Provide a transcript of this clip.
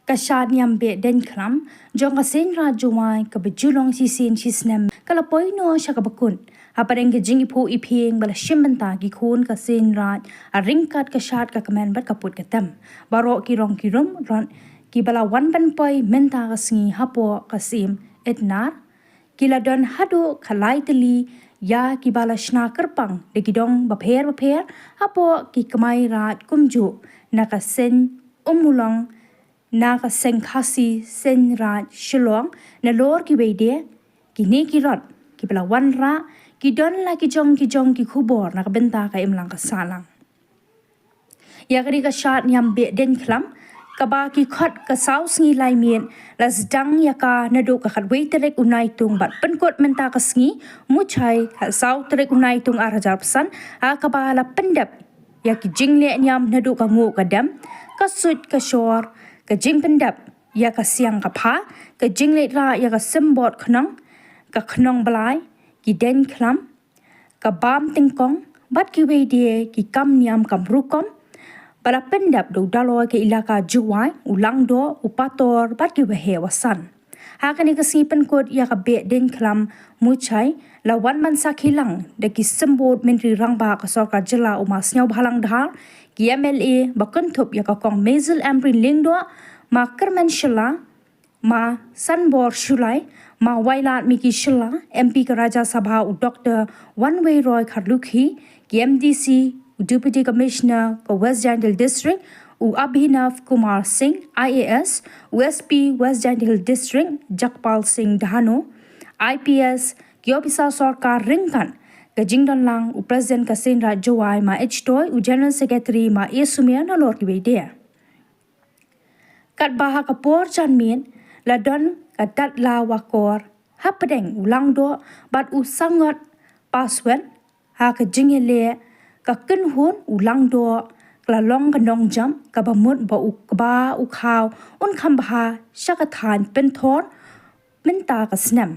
ka shad ñiam Behdieñkhlam jong ka sen ra juwai ka bejulong si sen si snem kala poino sya ka bakun hapareng ke jing iphuh iphieng bala shimbanta ki khun ka sen ra a ringkat ka shad ka kamen bat kaput katam baro ki rong ki rum ron ki bala wan ban poi menta ka sngi hapo ka sim etnar kila don hadu khalai teli ya ki bala shna kerpang de kidong bapher hapo ki kamai rat kumju na ka sen umulong na ka seng khasi sen rat shilong na lor ki beide ki ne ki rot ki bala wan ra ki don la ki jong ki khubor na ka benta ka imlang ka salang ya kari ka shad ñiam Behdieñkhlam ka ba ki khot ka saus ngi lai mien la zdang ya ka na do ka khat wei terek unai tung bat penkot menta ka sngi mu chai ka sau terek unai tung ar hajar pesan a ka ba la pendap ya ki jingle ñiam na do ka ngu ka dam ka sut ka shor ka jing pendap ya ka siang ka pha ka jingle ra ya ka simbot khnong balai ki Behdieñkhlam ka bam tingkong bat ki wei die ki kam ñiam kam rukom bala pendap do dalo ke ilaka juwai ulang do upator bat ki behe wasan hakani ka sipen kot ya ka Behdieñkhlam muchai la wan man sakhi lang de ki sembot menteri rangba ka sarkar jila umas nyau bhalang dhar ki MLA bakun thup ya ka kong mezil amri lingdo ma kerman shila ma sanbor shulai ma wailat miki shila MP ka Raja Sabha u Dr. Wanway Roy Kharlukhi ki MDC Deputy Commissioner ka West Jandal District u Abhinav Kumar Singh IAS USP West Jandal District Jakpal Singh Dhano IPS ki ofisa sarkar ringkan ka jingdon lang u President ka sen ra jowai ma H-toy u General Secretary ma Esumia na lor ki beide kat baha ka por chan mien la don ka tat la wakor hapdeng ulang do bat u sangot password ha ka jingele ka ken hun ulang do la long ka nong jam ka bamut ba u khaw un kham bha shaka than pen thor menta ka snam